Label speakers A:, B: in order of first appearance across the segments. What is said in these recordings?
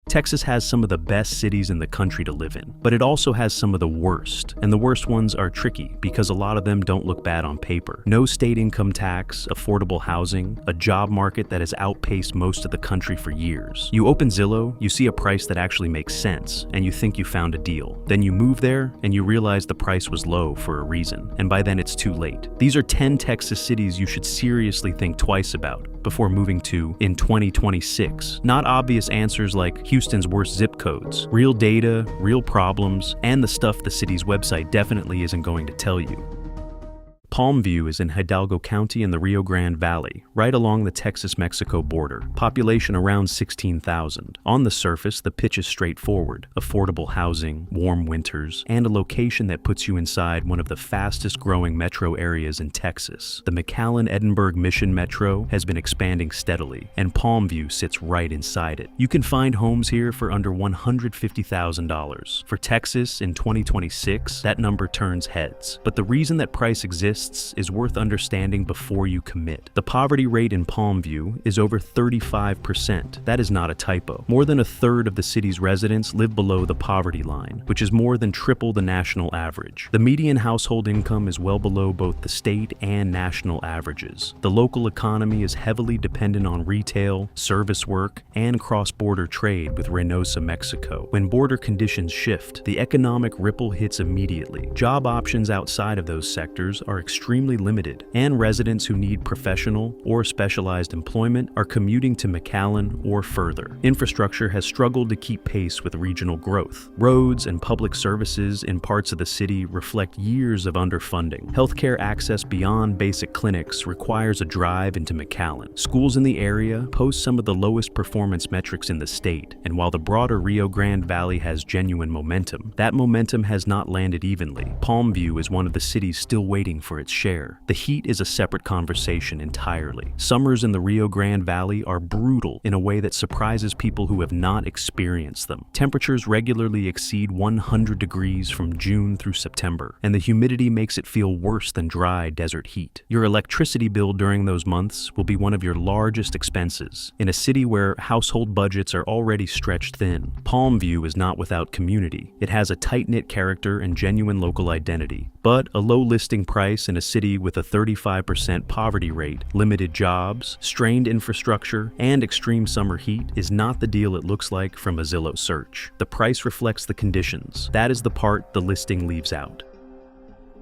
A: Texas has some of the best cities in the country to live in, but it also has some of the worst, and the worst ones are tricky because a lot of them don't look bad on paper. No state income tax, affordable housing, a job market that has outpaced most of the country for years. You open Zillow, you see a price that actually makes sense, and you think you found a deal. Then you move there, and you realize the price was low for a reason, and by then it's too late. These are 10 Texas cities you should seriously think twice about before moving to in 2026. Not obvious answers like Houston's worst zip codes. Real data, real problems, and the stuff the city's website definitely isn't going to tell you. Palmview is in Hidalgo County in the Rio Grande Valley, right along the Texas-Mexico border. Population around 16,000. On the surface, the pitch is straightforward. Affordable housing, warm winters, and a location that puts you inside one of the fastest-growing metro areas in Texas. The McAllen-Edinburgh Mission Metro has been expanding steadily, and Palmview sits right inside it. You can find homes here for under $150,000. For Texas in 2026, that number turns heads. But the reason that price exists is worth understanding before you commit. The poverty rate in Palmview is over 35%. That is not a typo. More than a third of the city's residents live below the poverty line, which is more than triple the national average. The median household income is well below both the state and national averages. The local economy is heavily dependent on retail, service work, and cross-border trade with Reynosa, Mexico. When border conditions shift, the economic ripple hits immediately. Job options outside of those sectors are extremely limited, and residents who need professional or specialized employment are commuting to McAllen or further. Infrastructure has struggled to keep pace with regional growth. Roads and public services in parts of the city reflect years of underfunding. Healthcare access beyond basic clinics requires a drive into McAllen. Schools in the area post some of the lowest performance metrics in the state, and while the broader Rio Grande Valley has genuine momentum, that momentum has not landed evenly. Palmview is one of the cities still waiting for its share. The heat is a separate conversation entirely. Summers in the Rio Grande Valley are brutal in a way that surprises people who have not experienced them. Temperatures regularly exceed 100 degrees from June through September, and the humidity makes it feel worse than dry desert heat. Your electricity bill during those months will be one of your largest expenses. In a city where household budgets are already stretched thin, Palmview is not without community. It has a tight-knit character and genuine local identity, but a low listing price in a city with a 35% poverty rate, limited jobs, strained infrastructure, and extreme summer heat is not the deal it looks like from a Zillow search. The price reflects the conditions. That is the part the listing leaves out.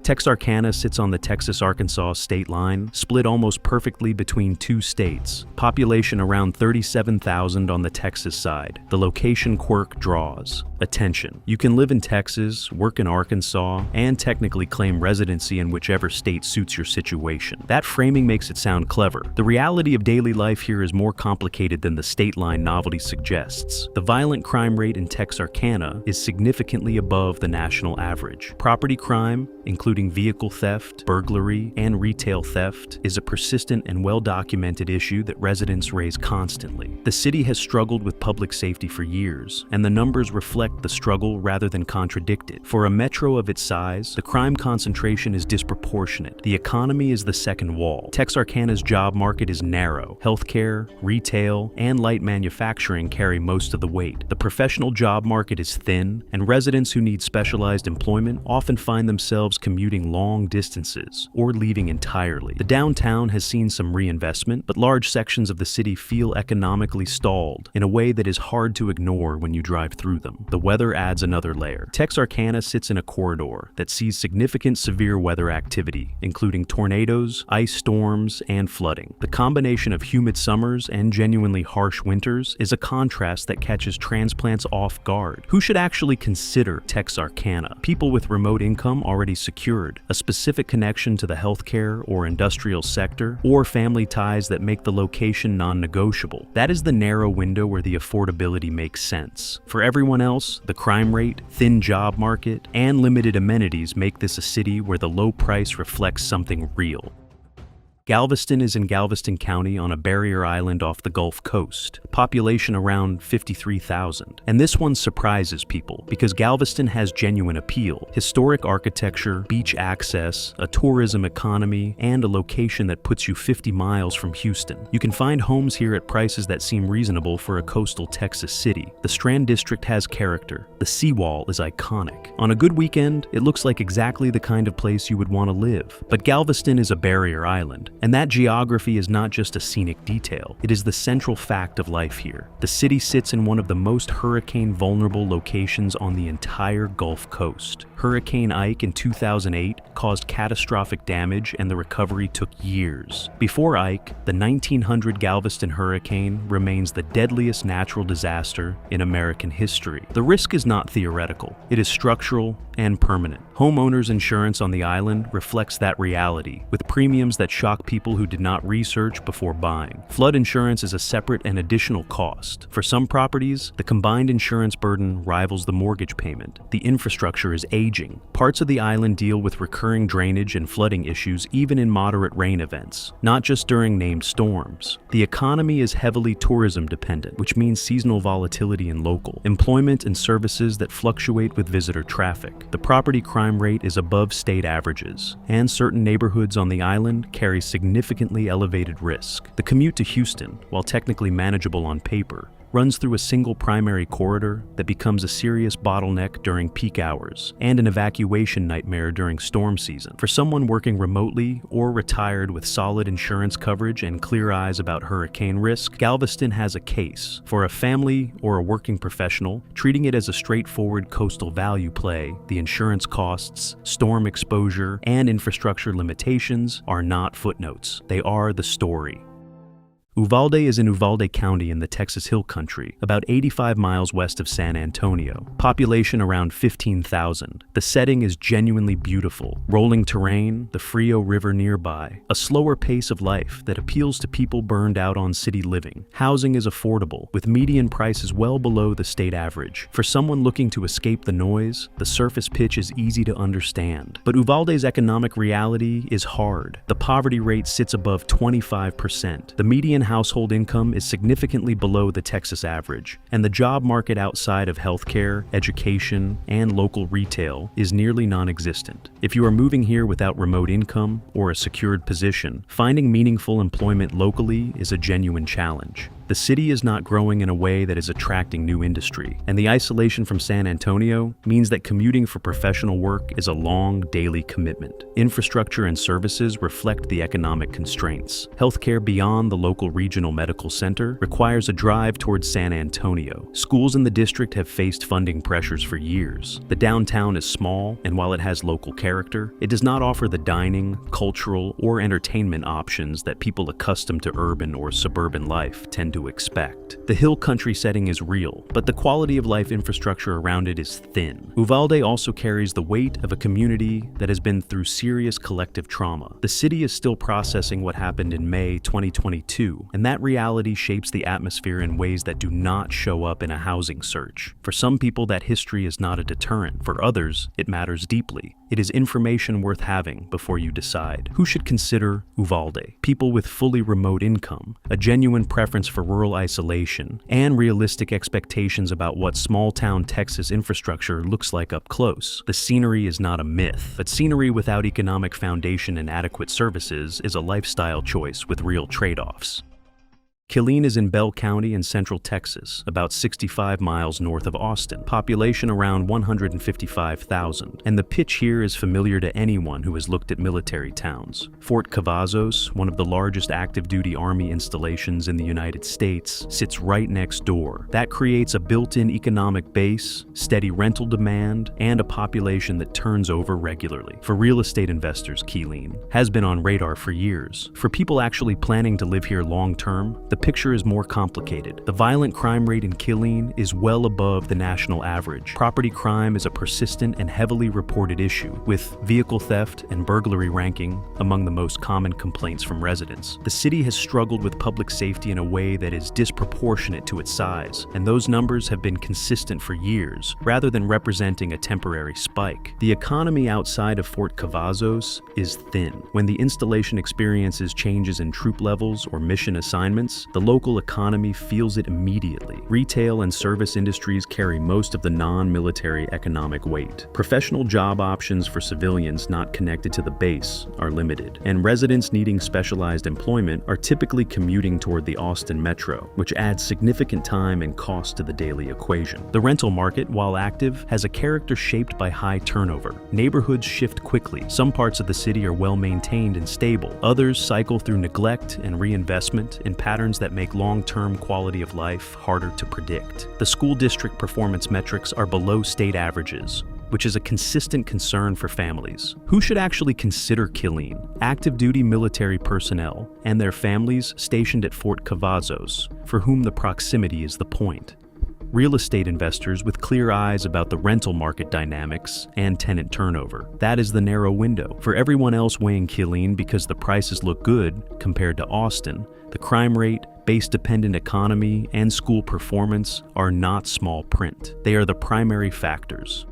A: Texarkana sits on the Texas-Arkansas state line, split almost perfectly between two states. Population around 37,000 on the Texas side. The location quirk draws attention. You can live in Texas, work in Arkansas, and technically claim residency in whichever state suits your situation. That framing makes it sound clever. The reality of daily life here is more complicated than the state line novelty suggests. The violent crime rate in Texarkana is significantly above the national average. Property crime, including vehicle theft, burglary, and retail theft, is a persistent and well-documented issue that residents raise constantly. The city has struggled with public safety for years, and the numbers reflect the struggle rather than contradict it. For a metro of its size, the crime concentration is disproportionate. The economy is the second wall. Texarkana's job market is narrow. Healthcare, retail, and light manufacturing carry most of the weight. The professional job market is thin, and residents who need specialized employment often find themselves commuting long distances or leaving entirely. The downtown has seen some reinvestment, but large sections of the city feel economically stalled in a way that is hard to ignore when you drive through them. The weather adds another layer. Texarkana sits in a corridor that sees significant severe weather activity, including tornadoes, ice storms, and flooding. The combination of humid summers and genuinely harsh winters is a contrast that catches transplants off guard. Who should actually consider Texarkana? People with remote income already secured, a specific connection to the healthcare or industrial sector, or family ties that make the location non-negotiable. That is the narrow window where the affordability makes sense. For everyone else, the crime rate, thin job market, and limited amenities make this a city where the low price reflects something real. Galveston is in Galveston County on a barrier island off the Gulf Coast, population around 53,000. And this one surprises people because Galveston has genuine appeal, historic architecture, beach access, a tourism economy, and a location that puts you 50 miles from Houston. You can find homes here at prices that seem reasonable for a coastal Texas city. The Strand District has character. The seawall is iconic. On a good weekend, it looks like exactly the kind of place you would want to live. But Galveston is a barrier island, and that geography is not just a scenic detail. It is the central fact of life here. The city sits in one of the most hurricane-vulnerable locations on the entire Gulf Coast. Hurricane Ike in 2008 caused catastrophic damage, and the recovery took years. Before Ike, the 1900 Galveston hurricane remains the deadliest natural disaster in American history. The risk is not theoretical. It is structural and permanent. Homeowners insurance on the island reflects that reality, with premiums that shock people who did not research before buying. Flood insurance is a separate and additional cost. For some properties, the combined insurance burden rivals the mortgage payment. The infrastructure is aging. Parts of the island deal with recurring drainage and flooding issues even in moderate rain events, not just during named storms. The economy is heavily tourism dependent, which means seasonal volatility in local employment and services that fluctuate with visitor traffic. The property crime rate is above state averages, and certain neighborhoods on the island carry significantly elevated risk. The commute to Houston, while technically manageable on paper, runs through a single primary corridor that becomes a serious bottleneck during peak hours and an evacuation nightmare during storm season. For someone working remotely or retired with solid insurance coverage and clear eyes about hurricane risk, Galveston has a case. For a family or a working professional, treating it as a straightforward coastal value play, the insurance costs, storm exposure, and infrastructure limitations are not footnotes. They are the story. Uvalde is in Uvalde County in the Texas Hill Country, about 85 miles west of San Antonio. Population around 15,000. The setting is genuinely beautiful. Rolling terrain, the Frio River nearby. A slower pace of life that appeals to people burned out on city living. Housing is affordable, with median prices well below the state average. For someone looking to escape the noise, the surface pitch is easy to understand. But Uvalde's economic reality is hard. The poverty rate sits above 25%. The median household income is significantly below the Texas average, and the job market outside of healthcare, education, and local retail is nearly non-existent. If you are moving here without remote income or a secured position, finding meaningful employment locally is a genuine challenge. The city is not growing in a way that is attracting new industry, and the isolation from San Antonio means that commuting for professional work is a long, daily commitment. Infrastructure and services reflect the economic constraints. Healthcare beyond the local regional medical center requires a drive towards San Antonio. Schools in the district have faced funding pressures for years. The downtown is small, and while it has local character, it does not offer the dining, cultural, or entertainment options that people accustomed to urban or suburban life tend to expect. The hill country setting is real, but the quality of life infrastructure around it is thin. Uvalde also carries the weight of a community that has been through serious collective trauma. The city is still processing what happened in May 2022, and that reality shapes the atmosphere in ways that do not show up in a housing search. For some people, that history is not a deterrent. For others, it matters deeply. It is information worth having before you decide. Who should consider Uvalde? People with fully remote income, a genuine preference for rural isolation, and realistic expectations about what small-town Texas infrastructure looks like up close. The scenery is not a myth, but scenery without economic foundation and adequate services is a lifestyle choice with real trade-offs. Killeen is in Bell County in central Texas, about 65 miles north of Austin, population around 155,000, and the pitch here is familiar to anyone who has looked at military towns. Fort Cavazos, one of the largest active-duty Army installations in the United States, sits right next door. That creates a built-in economic base, steady rental demand, and a population that turns over regularly. For real estate investors, Killeen has been on radar for years. For people actually planning to live here long-term, the picture is more complicated. The violent crime rate in Killeen is well above the national average. Property crime is a persistent and heavily reported issue, with vehicle theft and burglary ranking among the most common complaints from residents. The city has struggled with public safety in a way that is disproportionate to its size, and those numbers have been consistent for years, rather than representing a temporary spike. The economy outside of Fort Cavazos is thin. When the installation experiences changes in troop levels or mission assignments, the local economy feels it immediately. Retail and service industries carry most of the non-military economic weight. Professional job options for civilians not connected to the base are limited, and residents needing specialized employment are typically commuting toward the Austin metro, which adds significant time and cost to the daily equation. The rental market, while active, has a character shaped by high turnover. Neighborhoods shift quickly. Some parts of the city are well maintained and stable. Others cycle through neglect and reinvestment in patterns that make long-term quality of life harder to predict. The school district performance metrics are below state averages, which is a consistent concern for families. Who should actually consider Killeen? Active duty military personnel and their families stationed at Fort Cavazos, for whom the proximity is the point. Real estate investors with clear eyes about the rental market dynamics and tenant turnover. That is the narrow window. For everyone else weighing Killeen because the prices look good compared to Austin, the crime rate, base-dependent economy, and school performance are not small print. They are the primary factors.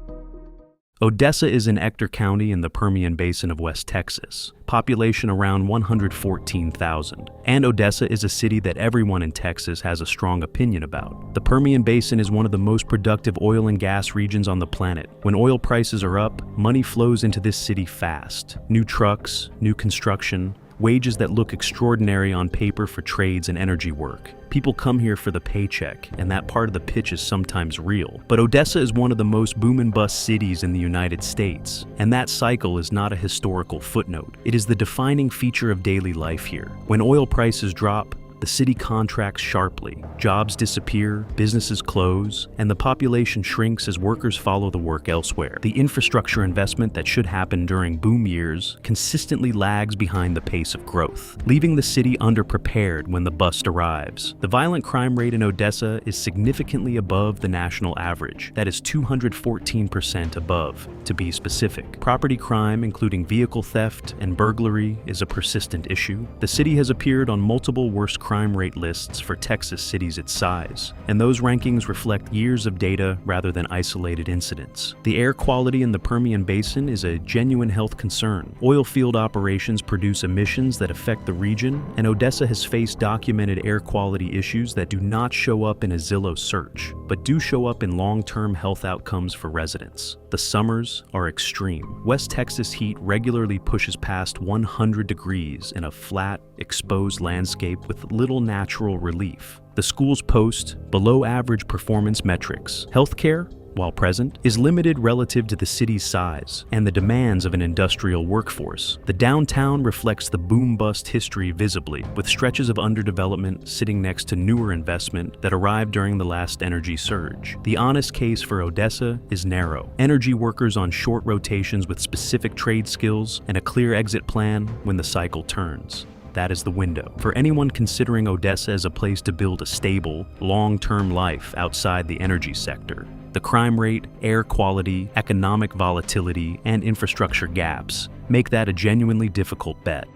A: Odessa is in Ector County in the Permian Basin of West Texas, population around 114,000. And Odessa is a city that everyone in Texas has a strong opinion about. The Permian Basin is one of the most productive oil and gas regions on the planet. When oil prices are up, money flows into this city fast. New trucks, new construction, wages that look extraordinary on paper for trades and energy work. People come here for the paycheck, and that part of the pitch is sometimes real. But Odessa is one of the most boom and bust cities in the United States, and that cycle is not a historical footnote. It is the defining feature of daily life here. When oil prices drop, the city contracts sharply, jobs disappear, businesses close, and the population shrinks as workers follow the work elsewhere. The infrastructure investment that should happen during boom years consistently lags behind the pace of growth, leaving the city underprepared when the bust arrives. The violent crime rate in Odessa is significantly above the national average. That is 214% above, to be specific. Property crime, including vehicle theft and burglary, is a persistent issue. The city has appeared on multiple worst crime rate lists for Texas cities its size, and those rankings reflect years of data rather than isolated incidents. The air quality in the Permian Basin is a genuine health concern. Oil field operations produce emissions that affect the region, and Odessa has faced documented air quality issues that do not show up in a Zillow search, but do show up in long-term health outcomes for residents. The summers are extreme. West Texas heat regularly pushes past 100 degrees in a flat, exposed landscape with little natural relief. The schools post below-average performance metrics. Healthcare, while present, is limited relative to the city's size and the demands of an industrial workforce. The downtown reflects the boom-bust history visibly, with stretches of underdevelopment sitting next to newer investment that arrived during the last energy surge. The honest case for Odessa is narrow. Energy workers on short rotations with specific trade skills and a clear exit plan when the cycle turns. That is the window. For anyone considering Odessa as a place to build a stable, long-term life outside the energy sector, the crime rate, air quality, economic volatility, and infrastructure gaps make that a genuinely difficult bet.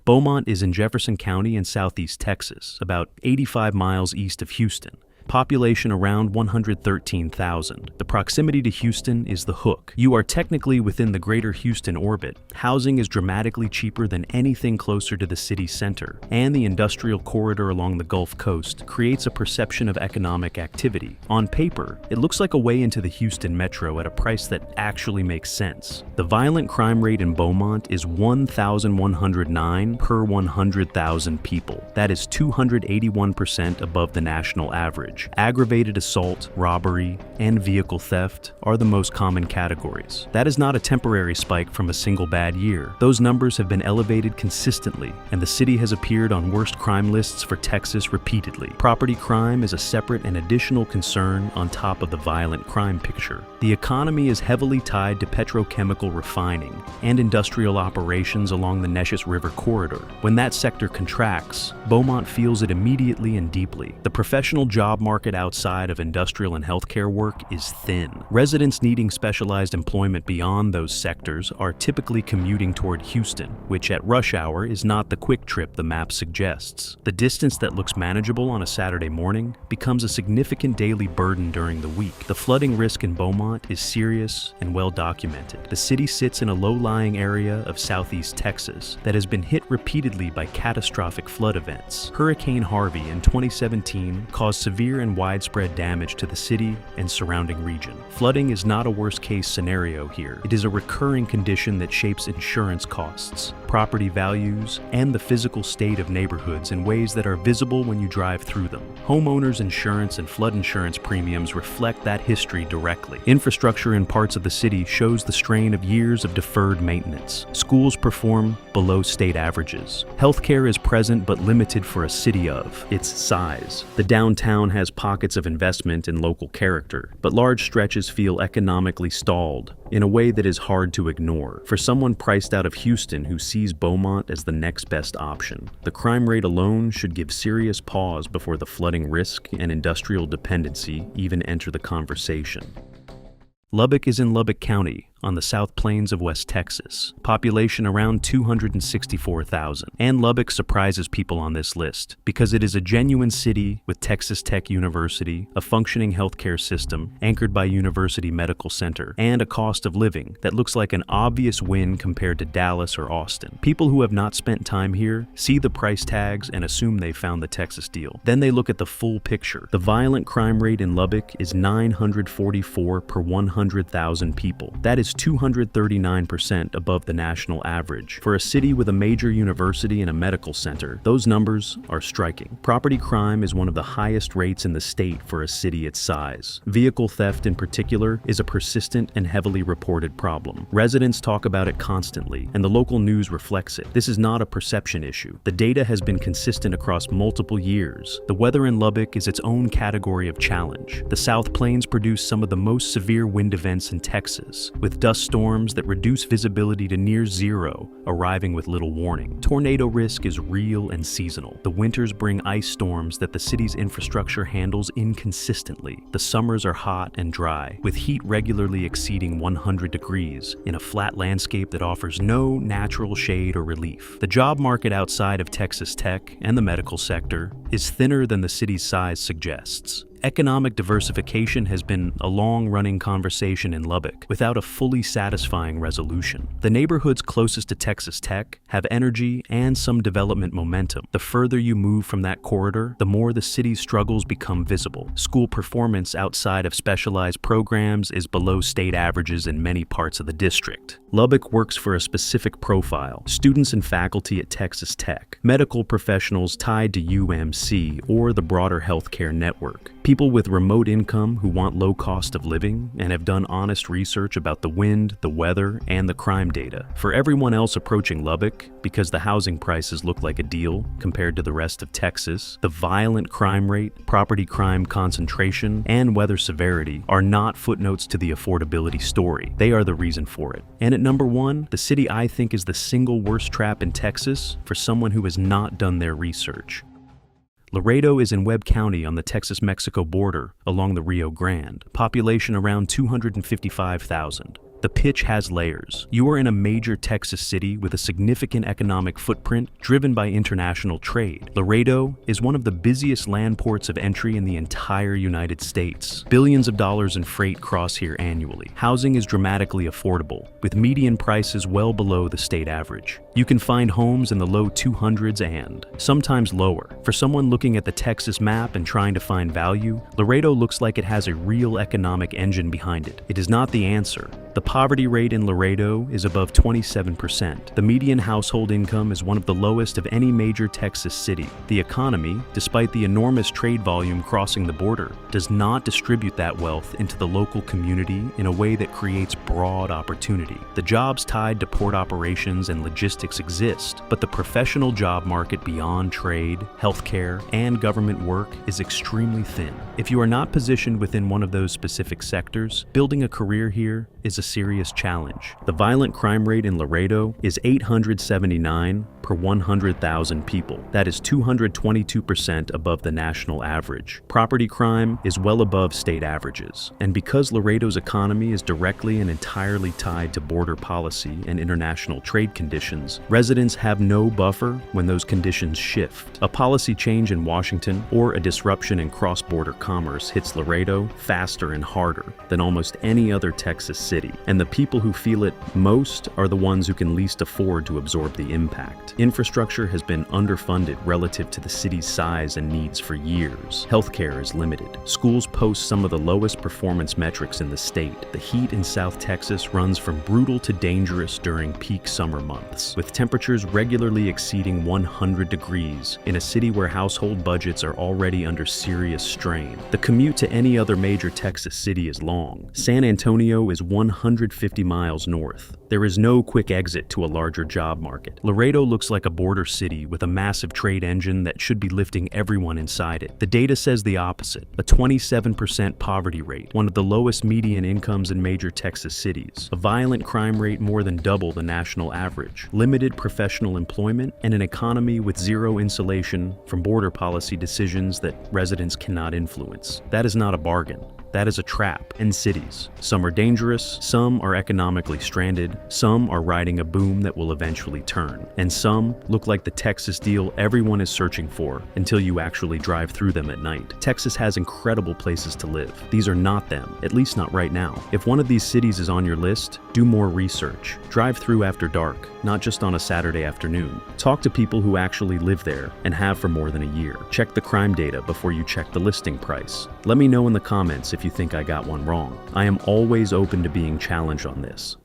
A: Beaumont is in Jefferson County in southeast Texas, about 85 miles east of Houston. Population around 113,000. The proximity to Houston is the hook. You are technically within the greater Houston orbit. Housing is dramatically cheaper than anything closer to the city center, and the industrial corridor along the Gulf Coast creates a perception of economic activity. On paper, it looks like a way into the Houston metro at a price that actually makes sense. The violent crime rate in Beaumont is 1,109 per 100,000 people. That is 281% above the national average. average. Aggravated assault, robbery, and vehicle theft are the most common categories. That is not a temporary spike from a single bad year. Those numbers have been elevated consistently, and the city has appeared on worst crime lists for Texas repeatedly. Property crime is a separate and additional concern on top of the violent crime picture. The economy is heavily tied to petrochemical refining and industrial operations along the Neches River corridor. When that sector contracts, Beaumont feels it immediately and deeply. The professional job market outside of industrial and healthcare work is thin. Residents needing specialized employment beyond those sectors are typically commuting toward Houston, which at rush hour is not the quick trip the map suggests. The distance that looks manageable on a Saturday morning becomes a significant daily burden during the week. The flooding risk in Beaumont is serious and well documented. The city sits in a low-lying area of southeast Texas that has been hit repeatedly by catastrophic flood events. Hurricane Harvey in 2017 caused severe and widespread damage to the city and surrounding region. Flooding is not a worst-case scenario here. It is a recurring condition that shapes insurance costs, property values, and the physical state of neighborhoods in ways that are visible when you drive through them. Homeowners insurance and flood insurance premiums reflect that history directly. Infrastructure in parts of the city shows the strain of years of deferred maintenance. Schools perform below state averages. Healthcare is present but limited for a city of its size. The downtown has pockets of investment and local character, but large stretches feel economically stalled in a way that is hard to ignore. For someone priced out of Houston who sees Beaumont as the next best option, the crime rate alone should give serious pause before the flooding risk and industrial dependency even enter the conversation. Lubbock is in Lubbock County, on the South Plains of West Texas, population around 264,000. And Lubbock surprises people on this list because it is a genuine city with Texas Tech University, a functioning healthcare system anchored by University Medical Center, and a cost of living that looks like an obvious win compared to Dallas or Austin. People who have not spent time here see the price tags and assume they found the Texas deal. Then they look at the full picture. The violent crime rate in Lubbock is 944 per 100,000 people. That is 239% above the national average. For a city with a major university and a medical center, those numbers are striking. Property crime is one of the highest rates in the state for a city its size. Vehicle theft in particular is a persistent and heavily reported problem. Residents talk about it constantly, and the local news reflects it. This is not a perception issue. The data has been consistent across multiple years. The weather in Lubbock is its own category of challenge. The South Plains produce some of the most severe wind events in Texas, with dust storms that reduce visibility to near zero, arriving with little warning. Tornado risk is real and seasonal. The winters bring ice storms that the city's infrastructure handles inconsistently. The summers are hot and dry, with heat regularly exceeding 100 degrees in a flat landscape that offers no natural shade or relief. The job market outside of Texas Tech and the medical sector is thinner than the city's size suggests. Economic diversification has been a long-running conversation in Lubbock without a fully satisfying resolution. The neighborhoods closest to Texas Tech have energy and some development momentum. The further you move from that corridor, the more the city's struggles become visible. School performance outside of specialized programs is below state averages in many parts of the district. Lubbock works for a specific profile: students and faculty at Texas Tech, medical professionals tied to UMC or the broader healthcare network, people with remote income who want low cost of living and have done honest research about the wind, the weather, and the crime data. For everyone else approaching Lubbock, because the housing prices look like a deal compared to the rest of Texas, the violent crime rate, property crime concentration, and weather severity are not footnotes to the affordability story. They are the reason for it. And at number one, the city I think is the single worst trap in Texas for someone who has not done their research. Laredo is in Webb County on the Texas-Mexico border along the Rio Grande, population around 255,000. The pitch has layers. You are in a major Texas city with a significant economic footprint driven by international trade. Laredo is one of the busiest land ports of entry in the entire United States. Billions of dollars in freight cross here annually. Housing is dramatically affordable, with median prices well below the state average. You can find homes in the low 200s and sometimes lower. For someone looking at the Texas map and trying to find value, Laredo looks like it has a real economic engine behind it. It is not the answer. The poverty rate in Laredo is above 27%. The median household income is one of the lowest of any major Texas city. The economy, despite the enormous trade volume crossing the border, does not distribute that wealth into the local community in a way that creates broad opportunity. The jobs tied to port operations and logistics exist, but the professional job market beyond trade, healthcare, and government work is extremely thin. If you are not positioned within one of those specific sectors, building a career here is a serious challenge. The violent crime rate in Laredo is 879 per 100,000 people. That is 222% above the national average. Property crime is well above state averages. And because Laredo's economy is directly and entirely tied to border policy and international trade conditions, residents have no buffer when those conditions shift. A policy change in Washington or a disruption in cross-border commerce hits Laredo faster and harder than almost any other Texas city. And the people who feel it most are the ones who can least afford to absorb the impact. Infrastructure has been underfunded relative to the city's size and needs for years. Healthcare is limited. Schools post some of the lowest performance metrics in the state. The heat in South Texas runs from brutal to dangerous during peak summer months, with temperatures regularly exceeding 100 degrees in a city where household budgets are already under serious strain. The commute to any other major Texas city is long. San Antonio is 150 miles north. There is no quick exit to a larger job market. Laredo looks like a border city with a massive trade engine that should be lifting everyone inside it. The data says the opposite. A 27% poverty rate, one of the lowest median incomes in major Texas cities. A violent crime rate more than double the national average. Limited professional employment, and an economy with zero insulation from border policy decisions that residents cannot influence. That is not a bargain. That is a trap. And cities. Some are dangerous, some are economically stranded, some are riding a boom that will eventually turn, and some look like the Texas deal everyone is searching for until you actually drive through them at night. Texas has incredible places to live. These are not them, at least not right now. If one of these cities is on your list, do more research. Drive through after dark, not just on a Saturday afternoon. Talk to people who actually live there and have for more than a year. Check the crime data before you check the listing price. Let me know in the comments if you think I got one wrong. I am always open to being challenged on this.